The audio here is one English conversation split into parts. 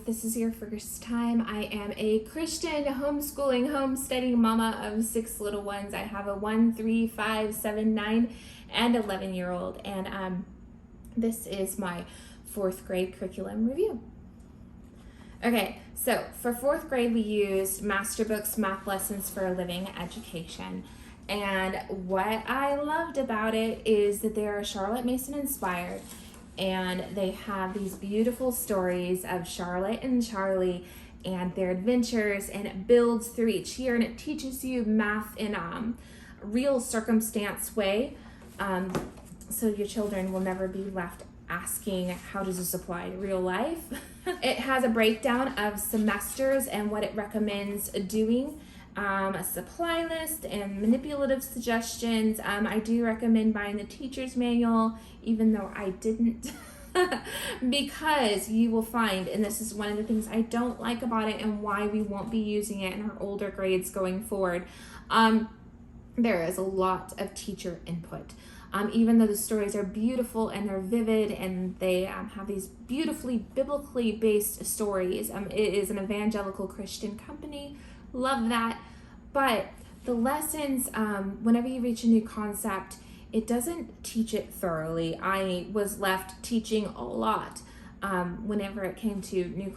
this is your first time, I am a Christian homeschooling, homesteading mama of 6 little ones. I have a 1, 3, 5, 7, 9, and 11-year-old, and this is my 4th grade curriculum review. Okay, so for 4th grade, we used Masterbooks Math Lessons for a Living Education. And what I loved about it is that they are Charlotte Mason inspired, and they have these beautiful stories of Charlotte and Charlie and their adventures, and it builds through each year, and it teaches you math in a real circumstance way, so your children will never be left asking, how does this apply to real life? It has a breakdown of semesters and what it recommends doing, a supply list and manipulative suggestions. I do recommend buying the teacher's manual, even though I didn't, because you will find, and this is one of the things I don't like about it and why we won't be using it in our older grades going forward, there is a lot of teacher input. Even though the stories are beautiful and they're vivid and they have these beautifully biblically based stories. It is an evangelical Christian company. Love that. But the lessons, whenever you reach a new concept, it doesn't teach it thoroughly. I was left teaching a lot whenever it came to new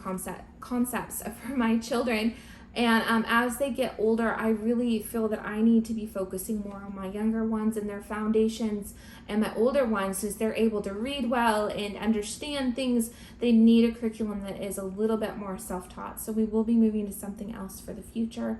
concepts for my children. And as they get older, I really feel that I need to be focusing more on my younger ones and their foundations, and my older ones, as they're able to read well and understand things, they need a curriculum that is a little bit more self-taught. So we will be moving to something else for the future.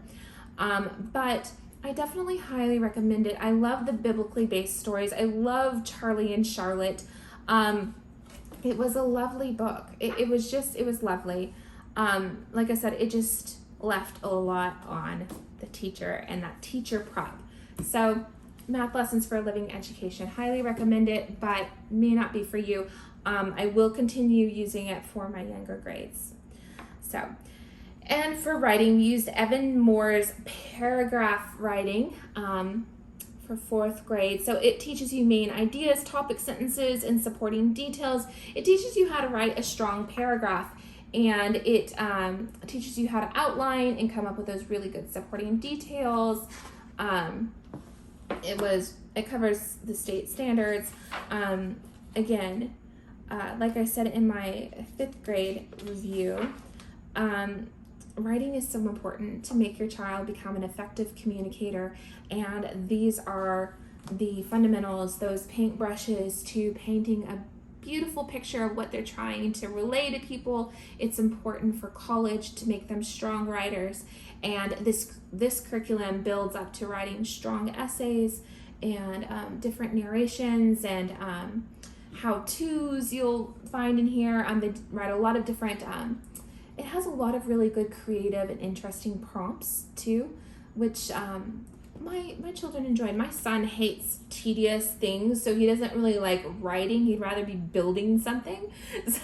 But I definitely highly recommend it. I love the biblically based stories. I love Charlie and Charlotte. It was a lovely book. It was lovely. Like I said, it just left a lot on the teacher and that teacher prep. So Math Lessons for a Living Education, highly recommend it, but may not be for you. I will continue using it for my younger grades. So, and for writing, we used Evan Moore's paragraph writing for 4th grade. So it teaches you main ideas, topic sentences, and supporting details. It teaches you how to write a strong paragraph, and it teaches you how to outline and come up with those really good supporting details. It covers the state standards. Again, like I said in my 5th grade review, writing is so important to make your child become an effective communicator, and these are the fundamentals, those paintbrushes to painting a beautiful picture of what they're trying to relay to people. It's important for college to make them strong writers, and this curriculum builds up to writing strong essays and different narrations and how-tos you'll find in here. They write a lot of different, it has a lot of really good creative and interesting prompts too, which my children enjoyed. My son hates tedious things, so he doesn't really like writing. He'd rather be building something.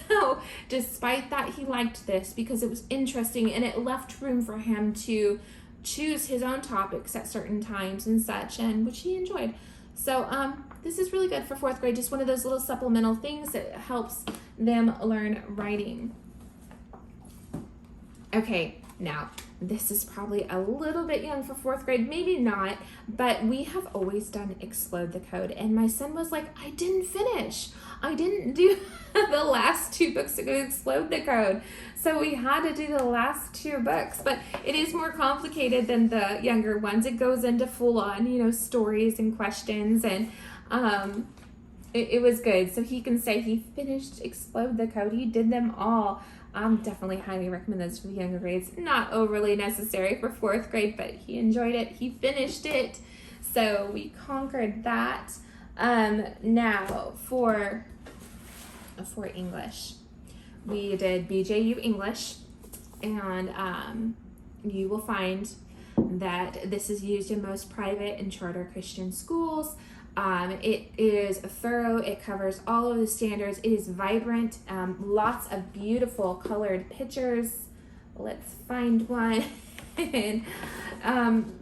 So despite that, he liked this because it was interesting and it left room for him to choose his own topics at certain times and such, and which he enjoyed. So this is really good for 4th grade, just one of those little supplemental things that helps them learn writing. Okay, now this is probably a little bit young for 4th grade, maybe not, but we have always done Explode the Code, and my son was like, I didn't finish. I didn't do the last 2 books to Explode the Code. So we had to do the last 2 books, but it is more complicated than the younger ones. It goes into full-on, stories and questions, and it was good. So he can say he finished Explode the Code. He did them all. Definitely highly recommend those for the younger grades. Not overly necessary for 4th grade, but he enjoyed it. He finished it. So we conquered that. Now for English, we did BJU English, and you will find that this is used in most private and charter Christian schools. It is thorough. It covers all of the standards. It is vibrant. Lots of beautiful colored pictures. Let's find one.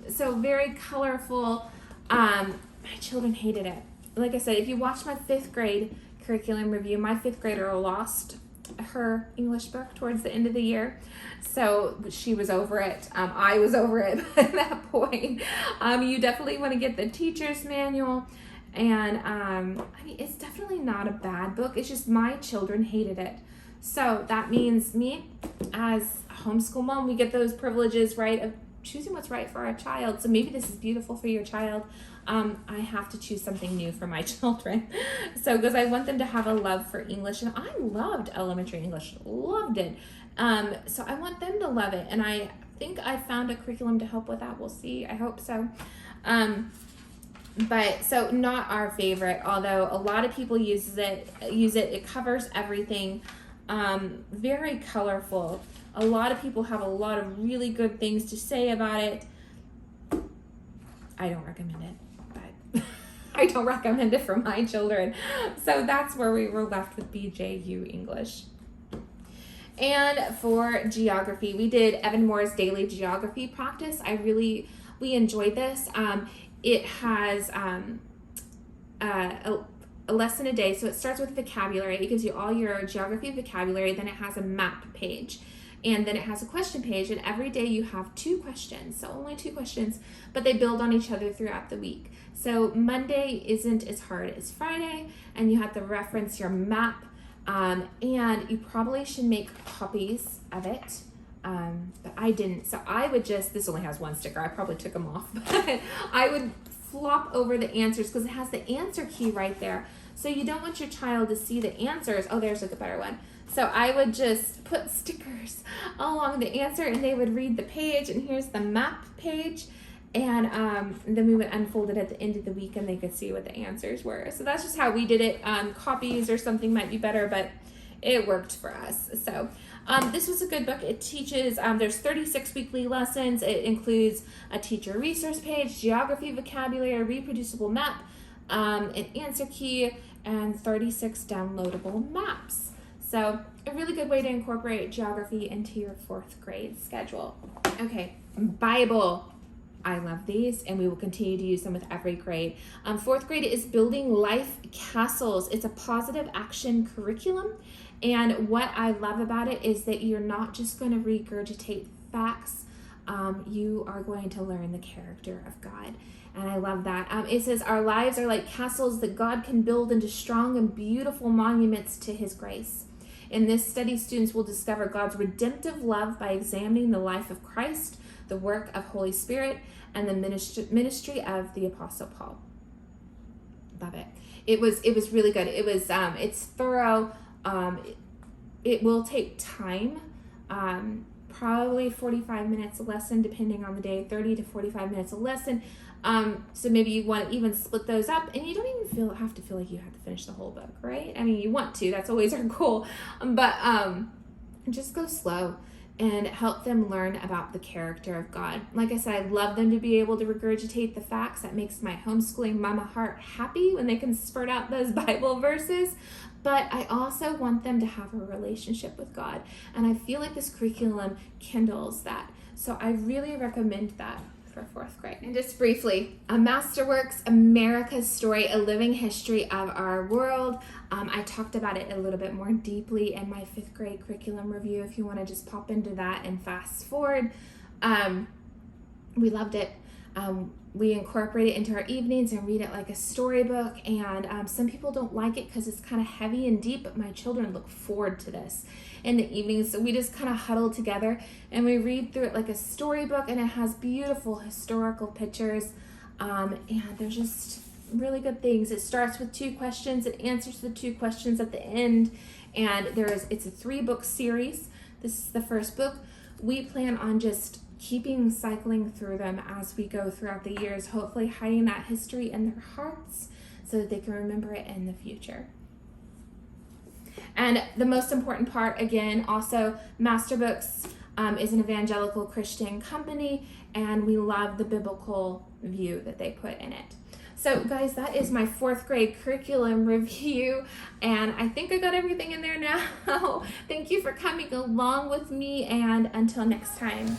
So very colorful. My children hated it. Like I said, if you watch my 5th grade curriculum review, my 5th grader lost her English book towards the end of the year. So she was over it. I was over it at that point. You definitely want to get the teacher's manual. And I mean, it's definitely not a bad book. It's just my children hated it. So that means me as a homeschool mom, we get those privileges, right, of choosing what's right for our child. So maybe this is beautiful for your child. I have to choose something new for my children. So because I want them to have a love for English, and I loved elementary English, loved it. So I want them to love it. And I think I found a curriculum to help with that. We'll see. I hope so. But so not our favorite, although a lot of people use it. It covers everything. Very colorful. A lot of people have a lot of really good things to say about it. I don't recommend it, but I don't recommend it for my children. So that's where we were left with BJU English. And for geography, we did Evan Moore's daily geography practice. We enjoyed this. It has a lesson a day. So it starts with vocabulary. It gives you all your geography vocabulary. Then it has a map page. And then it has a question page. And every day you have 2 questions. So only 2 questions. But they build on each other throughout the week. So Monday isn't as hard as Friday. And you have to reference your map. And you probably should make copies of it. But I didn't. So I would this only has 1 sticker. I probably took them off. But I would flop over the answers because it has the answer key right there. So you don't want your child to see the answers. Oh, there's a better one. So I would just put stickers along the answer and they would read the page, and here's the map page. And then we would unfold it at the end of the week and they could see what the answers were. So that's just how we did it. Copies or something might be better, but it worked for us. So this was a good book. It teaches, there's 36 weekly lessons. It includes a teacher resource page, geography, vocabulary, reproducible map, an answer key, and 36 downloadable maps. So a really good way to incorporate geography into your 4th grade schedule. Okay, Bible. I love these, and we will continue to use them with every grade. 4th grade is building life castles. It's a positive action curriculum. And what I love about it is that you're not just going to regurgitate facts. You are going to learn the character of God. And I love that. It says, our lives are like castles that God can build into strong and beautiful monuments to his grace. In this study, students will discover God's redemptive love by examining the life of Christ, the work of Holy Spirit, and the ministry of the Apostle Paul. Love it. It was really good. It's thorough. It will take time, probably 45 minutes a lesson, depending on the day, 30 to 45 minutes a lesson. So maybe you want to even split those up, and you don't even have to feel like you have to finish the whole book, right? I mean, you want to, that's always our goal, but just go slow and help them learn about the character of God. Like I said, I love them to be able to regurgitate the facts. That makes my homeschooling mama heart happy when they can spurt out those Bible verses. But I also want them to have a relationship with God. And I feel like this curriculum kindles that. So I really recommend that for 4th grade. And just briefly, Masterbooks, America's Story, a living history of our world. I talked about it a little bit more deeply in my 5th grade curriculum review, if you want to just pop into that and fast forward. We loved it. We incorporate it into our evenings and read it like a storybook. And some people don't like it because it's kind of heavy and deep, but my children look forward to this in the evenings. So we just kind of huddle together and we read through it like a storybook, and it has beautiful historical pictures. And there's just really good things. It starts with 2 questions. It answers the 2 questions at the end. And it's a 3-book series. This is the first book. We plan on just keeping cycling through them as we go throughout the years, hopefully hiding that history in their hearts so that they can remember it in the future. And the most important part, again, also Masterbooks is an evangelical Christian company, and we love the biblical view that they put in it. So guys, that is my 4th grade curriculum review, and I think I got everything in there now. Thank you for coming along with me, and until next time.